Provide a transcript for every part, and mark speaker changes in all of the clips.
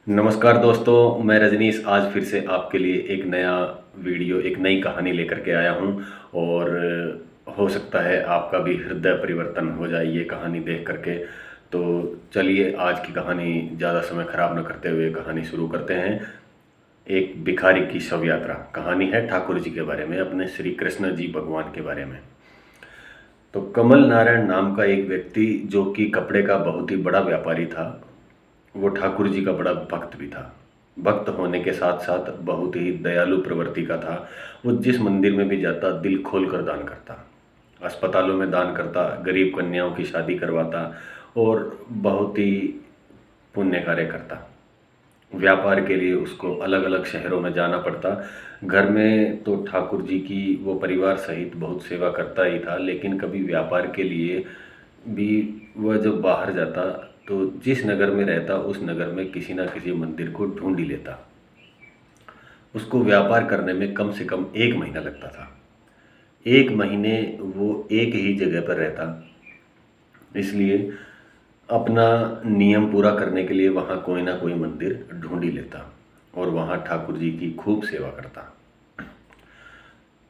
Speaker 1: नमस्कार दोस्तों, मैं रजनीश आज फिर से आपके लिए एक नया वीडियो, एक नई कहानी लेकर के आया हूं। और हो सकता है आपका भी हृदय परिवर्तन हो जाए ये कहानी देख करके। तो चलिए आज की कहानी ज़्यादा समय खराब न करते हुए कहानी शुरू करते हैं। एक भिखारी की शव यात्रा कहानी है ठाकुर जी के बारे में, अपने श्री कृष्ण जी भगवान के बारे में। तो कमल नारायण नाम का एक व्यक्ति जो कि कपड़े का बहुत ही बड़ा व्यापारी था, वो ठाकुर जी का बड़ा भक्त भी था। भक्त होने के साथ साथ बहुत ही दयालु प्रवृत्ति का था। वो जिस मंदिर में भी जाता दिल खोल कर दान करता, अस्पतालों में दान करता, गरीब कन्याओं की शादी करवाता और बहुत ही पुण्य कार्य करता। व्यापार के लिए उसको अलग अलग शहरों में जाना पड़ता। घर में तो ठाकुर जी की वो परिवार सहित बहुत सेवा करता ही था, लेकिन कभी व्यापार के लिए भी वह जब बाहर जाता तो जिस नगर में रहता उस नगर में किसी ना किसी मंदिर को ढूंढ ही लेता। उसको व्यापार करने में कम से कम 1 महीना लगता था। 1 महीने वो एक ही जगह पर रहता, इसलिए अपना नियम पूरा करने के लिए वहाँ कोई ना कोई मंदिर ढूंढ ही लेता और वहाँ ठाकुर जी की खूब सेवा करता।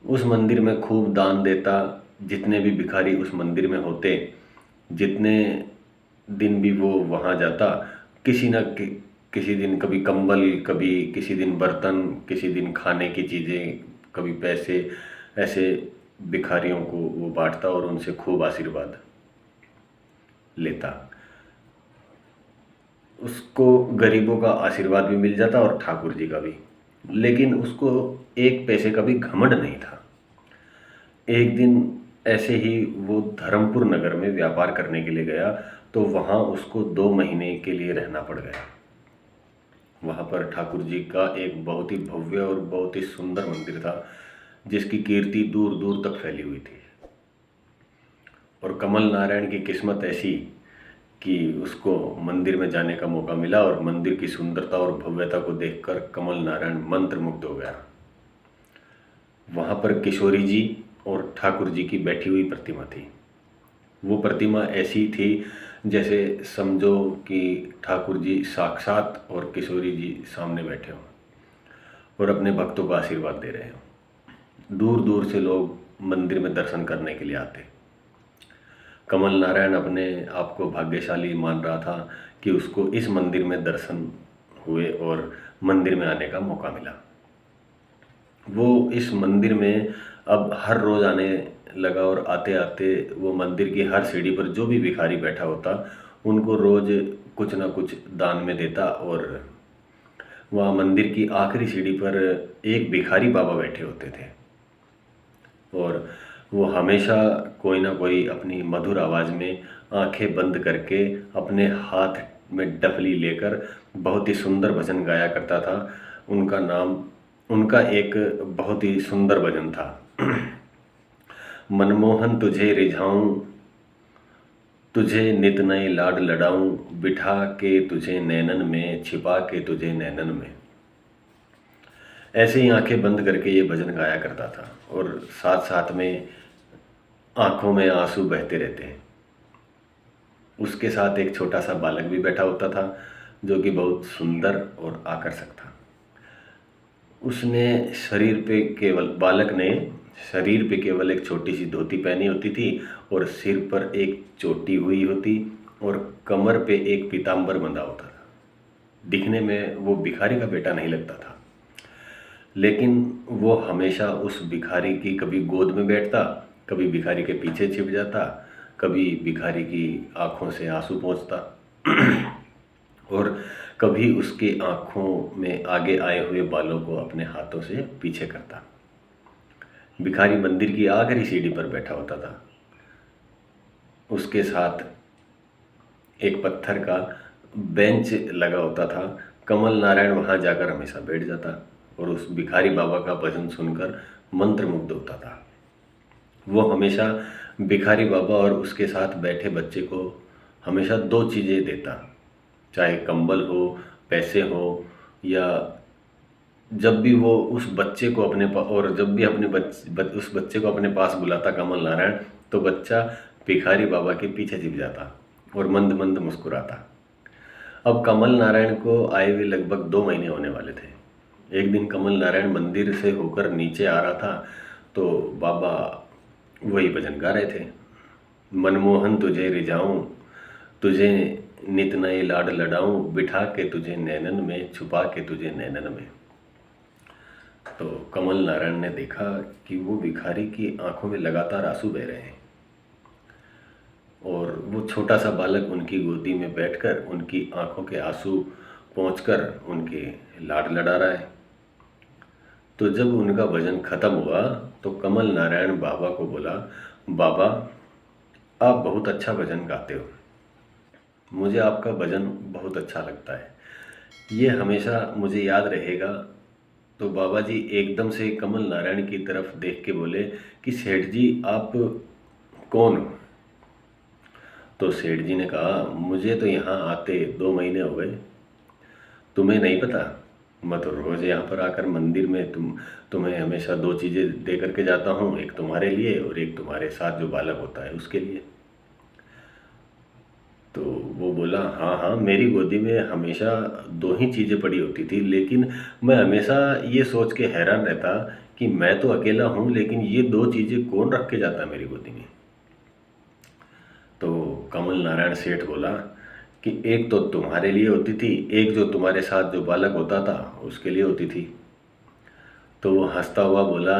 Speaker 1: उस मंदिर में खूब दान देता। जितने भी भिखारी उस मंदिर में होते, जितने दिन भी वो वहाँ जाता, किसी न किसी दिन कभी कंबल, कभी किसी दिन बर्तन, किसी दिन खाने की चीज़ें, कभी पैसे, ऐसे भिखारियों को वो बांटता और उनसे खूब आशीर्वाद लेता। उसको गरीबों का आशीर्वाद भी मिल जाता और ठाकुर जी का भी। लेकिन उसको एक पैसे का भी घमंड नहीं था। एक दिन ऐसे ही वो धर्मपुर नगर में व्यापार करने के लिए गया, तो वहाँ उसको 2 महीने के लिए रहना पड़ गया। वहाँ पर ठाकुर जी का एक बहुत ही भव्य और बहुत ही सुंदर मंदिर था, जिसकी कीर्ति दूर दूर तक फैली हुई थी। और कमल नारायण की किस्मत ऐसी कि उसको मंदिर में जाने का मौका मिला और मंदिर की सुंदरता और भव्यता को देखकर कमल नारायण मंत्रमुग्ध हो गया। वहाँ पर किशोरी जी और ठाकुर जी की बैठी हुई प्रतिमा थी। वो प्रतिमा ऐसी थी जैसे समझो कि ठाकुर जी साक्षात और किशोरी जी सामने बैठे हों और अपने भक्तों को आशीर्वाद दे रहे हों। दूर दूर से लोग मंदिर में दर्शन करने के लिए आते। कमल नारायण अपने आप को भाग्यशाली मान रहा था कि उसको इस मंदिर में दर्शन हुए और मंदिर में आने का मौका मिला। वो इस मंदिर में अब हर रोज़ आने लगा और आते आते वो मंदिर की हर सीढ़ी पर जो भी भिखारी बैठा होता उनको रोज़ कुछ ना कुछ दान में देता। और वहाँ मंदिर की आखिरी सीढ़ी पर एक भिखारी बाबा बैठे होते थे और वो हमेशा कोई ना कोई अपनी मधुर आवाज़ में आंखें बंद करके अपने हाथ में डफली लेकर बहुत ही सुंदर भजन गाया करता था। उनका एक बहुत ही सुंदर भजन था। मनमोहन तुझे रिझाऊं, तुझे नित नए लाड लडाऊं, बिठा के तुझे नैनन में, छिपा के तुझे नैनन में। ऐसे ही आंखें बंद करके ये भजन गाया करता था और साथ साथ में आंखों में आंसू बहते रहते हैं। उसके साथ एक छोटा सा बालक भी बैठा होता था जो कि बहुत सुंदर और आकर्षक था। उसने बालक ने शरीर पे केवल एक छोटी सी धोती पहनी होती थी और सिर पर एक चोटी हुई होती और कमर पे एक पीताम्बर बंधा होता था। दिखने में वो भिखारी का बेटा नहीं लगता था, लेकिन वो हमेशा उस भिखारी की कभी गोद में बैठता, कभी भिखारी के पीछे छिप जाता, कभी भिखारी की आंखों से आंसू पोंछता और कभी उसकी आंखों में आगे आए हुए बालों को अपने हाथों से पीछे करता। भिखारी मंदिर की आखिरी सीढ़ी पर बैठा होता था। उसके साथ एक पत्थर का बेंच लगा होता था। कमल नारायण वहाँ जाकर हमेशा बैठ जाता और उस भिखारी बाबा का भजन सुनकर मंत्रमुग्ध होता था। वो हमेशा भिखारी बाबा और उसके साथ बैठे बच्चे को हमेशा 2 चीज़ें देता, चाहे कंबल हो, पैसे हो, या जब भी वो उस बच्चे को और जब भी उस बच्चे को अपने पास बुलाता कमल नारायण, तो बच्चा भिखारी बाबा के पीछे छिप जाता और मंद मंद मुस्कुराता। अब कमल नारायण को आए हुए लगभग 2 महीने होने वाले थे। एक दिन कमल नारायण मंदिर से होकर नीचे आ रहा था, तो बाबा वही भजन गा रहे थे, मनमोहन तुझे रिझाऊं, तुझे नित नए लाड लडाऊं, बिठा के तुझे नैनन में, छुपा के तुझे नैनन में। तो कमल नारायण ने देखा कि वो भिखारी की आंखों में लगातार आंसू बह रहे हैं और वो छोटा सा बालक उनकी गोदी में बैठकर उनकी आंखों के आंसू पोंछकर उनके लाड लड़ा रहा है। तो जब उनका भजन खत्म हुआ तो कमल नारायण बाबा को बोला, बाबा आप बहुत अच्छा भजन गाते हो, मुझे आपका भजन बहुत अच्छा लगता है, ये हमेशा मुझे याद रहेगा। तो बाबा जी एकदम से कमल नारायण की तरफ देख के बोले कि सेठ जी आप कौन हो? तो सेठ जी ने कहा, मुझे तो यहाँ आते 2 महीने हो गए, तुम्हें नहीं पता? मैं तो रोज़ यहाँ पर आकर मंदिर में तुम्हें हमेशा 2 चीज़ें दे करके जाता हूँ, एक तुम्हारे लिए और एक तुम्हारे साथ जो बालक होता है उसके लिए। तो वो बोला, हाँ हाँ, मेरी गोदी में हमेशा 2 ही चीज़ें पड़ी होती थी, लेकिन मैं हमेशा ये सोच के हैरान रहता कि मैं तो अकेला हूँ, लेकिन ये 2 चीज़ें कौन रख के जाता मेरी गोदी में? तो कमल नारायण सेठ बोला कि एक तो तुम्हारे लिए होती थी, एक जो तुम्हारे साथ जो बालक होता था उसके लिए होती थी। तो वो हंसता हुआ बोला,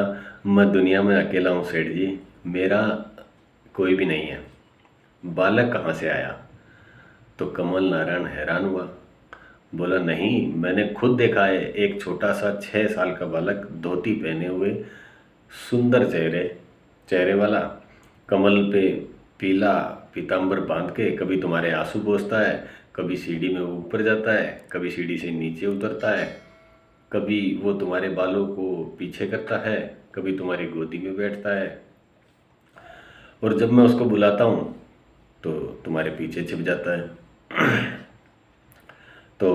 Speaker 1: मैं दुनिया में अकेला हूँ सेठ जी, मेरा कोई भी नहीं है, बालक कहाँ से आया? तो कमल नारायण हैरान हुआ, बोला, नहीं, मैंने खुद देखा है, एक छोटा सा 6 साल का बालक धोती पहने हुए, सुंदर चेहरे वाला, कमल पे पीला पीताम्बर बांध के कभी तुम्हारे आंसू पोंछता है, कभी सीढ़ी में ऊपर जाता है, कभी सीढ़ी से नीचे उतरता है, कभी वो तुम्हारे बालों को पीछे करता है, कभी तुम्हारी गोदी में बैठता है, और जब मैं उसको बुलाता हूँ तो तुम्हारे पीछे छिप जाता है। तो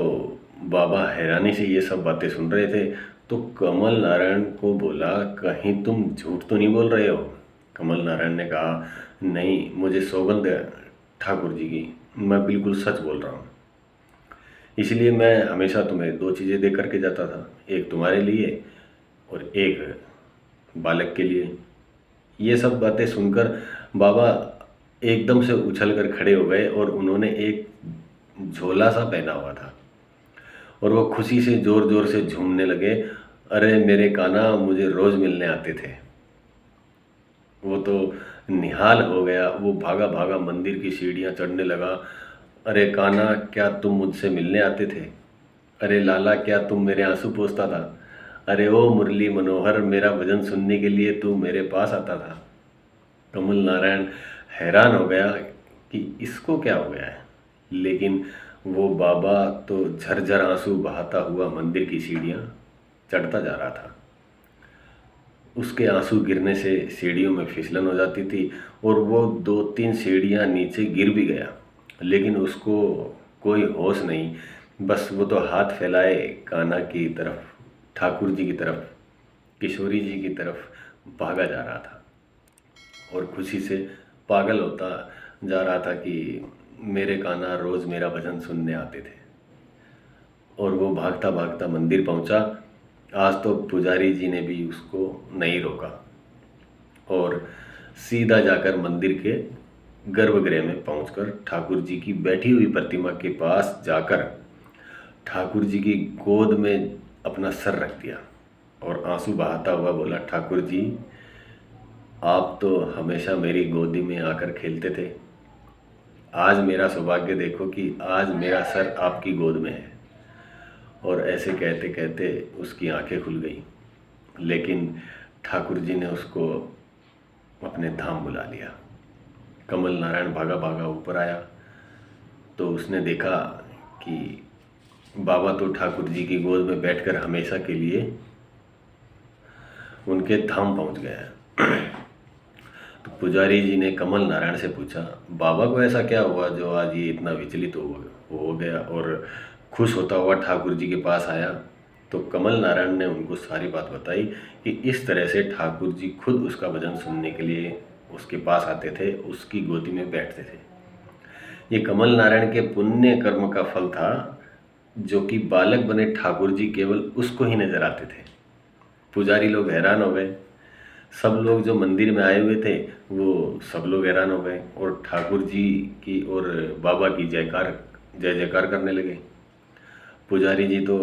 Speaker 1: बाबा हैरानी से ये सब बातें सुन रहे थे। तो कमल नारायण को बोला, कहीं तुम झूठ तो नहीं बोल रहे हो? कमल नारायण ने कहा, नहीं, मुझे सौगंध है ठाकुर जी की, मैं बिल्कुल सच बोल रहा हूँ, इसलिए मैं हमेशा तुम्हें 2 चीज़ें दे करके जाता था, एक तुम्हारे लिए और एक बालक के लिए। ये सब बातें सुनकर बाबा एकदम से उछल कर खड़े हो गए और उन्होंने एक झोला सा पहना हुआ था और वो खुशी से ज़ोर ज़ोर से झूमने लगे। अरे मेरे कान्हा मुझे रोज़ मिलने आते थे। वो तो निहाल हो गया, वो भागा भागा मंदिर की सीढ़ियाँ चढ़ने लगा। अरे कान्हा, क्या तुम मुझसे मिलने आते थे? अरे लाला, क्या तुम मेरे आंसू पोंछता था? अरे ओ मुरली मनोहर, मेरा भजन सुनने के लिए तू मेरे पास आता था। कमल नारायण हैरान हो गया कि इसको क्या हो गया है, लेकिन वो बाबा तो झरझर आंसू बहाता हुआ मंदिर की सीढ़ियाँ चढ़ता जा रहा था। उसके आंसू गिरने से सीढ़ियों में फिसलन हो जाती थी और वो 2-3 सीढ़ियाँ नीचे गिर भी गया, लेकिन उसको कोई होश नहीं, बस वो तो हाथ फैलाए कान्हा की तरफ, ठाकुर जी की तरफ, किशोरी जी की तरफ भागा जा रहा था और खुशी से पागल होता जा रहा था कि मेरे कान्हा रोज़ मेरा भजन सुनने आते थे। और वो भागता भागता मंदिर पहुंचा। आज तो पुजारी जी ने भी उसको नहीं रोका और सीधा जाकर मंदिर के गर्भगृह में पहुंचकर ठाकुर जी की बैठी हुई प्रतिमा के पास जाकर ठाकुर जी की गोद में अपना सर रख दिया और आंसू बहाता हुआ बोला, ठाकुर जी, आप तो हमेशा मेरी गोदी में आकर खेलते थे, आज मेरा सौभाग्य देखो कि आज मेरा सर आपकी गोद में है। और ऐसे कहते कहते उसकी आंखें खुल गई, लेकिन ठाकुर जी ने उसको अपने धाम बुला लिया। कमल नारायण भागा भागा ऊपर आया तो उसने देखा कि बाबा तो ठाकुर जी की गोद में बैठकर हमेशा के लिए उनके धाम पहुंच गया। तो पुजारी जी ने कमल नारायण से पूछा, बाबा को ऐसा क्या हुआ जो आज ये इतना विचलित हो गया और खुश होता हुआ ठाकुर जी के पास आया? तो कमल नारायण ने उनको सारी बात बताई कि इस तरह से ठाकुर जी खुद उसका भजन सुनने के लिए उसके पास आते थे, उसकी गोदी में बैठते थे। ये कमल नारायण के पुण्य कर्म का फल था, जो कि बालक बने ठाकुर जी केवल उसको ही नजर आते थे। पुजारी लोग हैरान हो गए, सब लोग जो मंदिर में आए हुए थे वो सब लोग हैरान हो गए और ठाकुर जी की और बाबा की जय जयकार करने लगे। पुजारी जी तो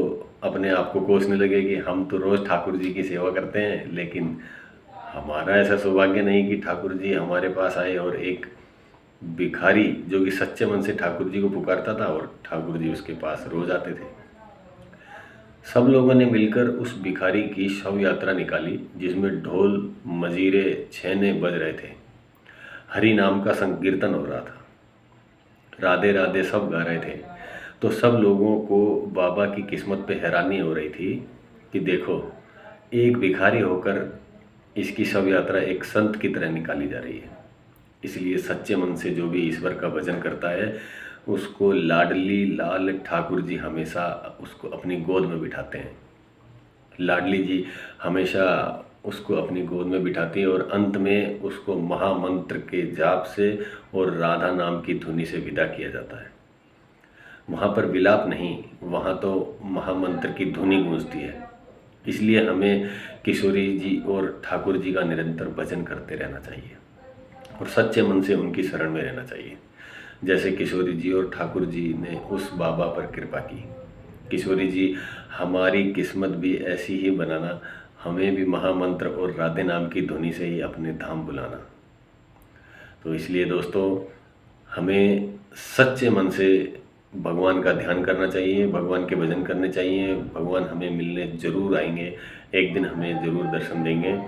Speaker 1: अपने आप को कोसने लगे कि हम तो रोज़ ठाकुर जी की सेवा करते हैं, लेकिन हमारा ऐसा सौभाग्य नहीं कि ठाकुर जी हमारे पास आए। और एक भिखारी जो कि सच्चे मन से ठाकुर जी को पुकारता था और ठाकुर जी उसके पास रोज आते थे। सब लोगों ने मिलकर उस भिखारी की शव यात्रा निकाली, जिसमें ढोल मजीरे छेने बज रहे थे, हरि नाम का संकीर्तन हो रहा था, राधे राधे सब गा रहे थे। तो सब लोगों को बाबा की किस्मत पे हैरानी हो रही थी कि देखो, एक भिखारी होकर इसकी शव यात्रा एक संत की तरह निकाली जा रही है। इसलिए सच्चे मन से जो भी ईश्वर का भजन करता है, उसको लाडली लाल ठाकुर जी हमेशा उसको अपनी गोद में बिठाते हैं। लाडली जी हमेशा उसको अपनी गोद में बिठाती है और अंत में उसको महामंत्र के जाप से और राधा नाम की धुनी से विदा किया जाता है। वहाँ पर विलाप नहीं, वहाँ तो महामंत्र की धुनी गूंजती है। इसलिए हमें किशोरी जी और ठाकुर जी का निरंतर भजन करते रहना चाहिए और सच्चे मन से उनकी शरण में रहना चाहिए, जैसे किशोरी जी और ठाकुर जी ने उस बाबा पर कृपा की। किशोरी जी, हमारी किस्मत भी ऐसी ही बनाना, हमें भी महामंत्र और राधे नाम की धुनी से ही अपने धाम बुलाना। तो इसलिए दोस्तों, हमें सच्चे मन से भगवान का ध्यान करना चाहिए, भगवान के भजन करने चाहिए। भगवान हमें मिलने ज़रूर आएंगे, एक दिन हमें ज़रूर दर्शन देंगे।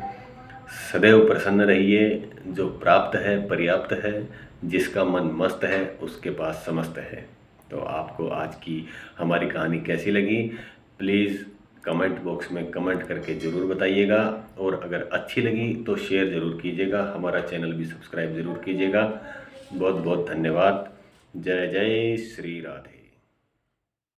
Speaker 1: सदैव प्रसन्न रहिए, जो प्राप्त है पर्याप्त है, जिसका मन मस्त है उसके पास समस्त है। तो आपको आज की हमारी कहानी कैसी लगी, प्लीज़ कमेंट बॉक्स में कमेंट करके ज़रूर बताइएगा, और अगर अच्छी लगी तो शेयर ज़रूर कीजिएगा, हमारा चैनल भी सब्सक्राइब ज़रूर कीजिएगा। बहुत बहुत धन्यवाद। जय जय श्री राधे।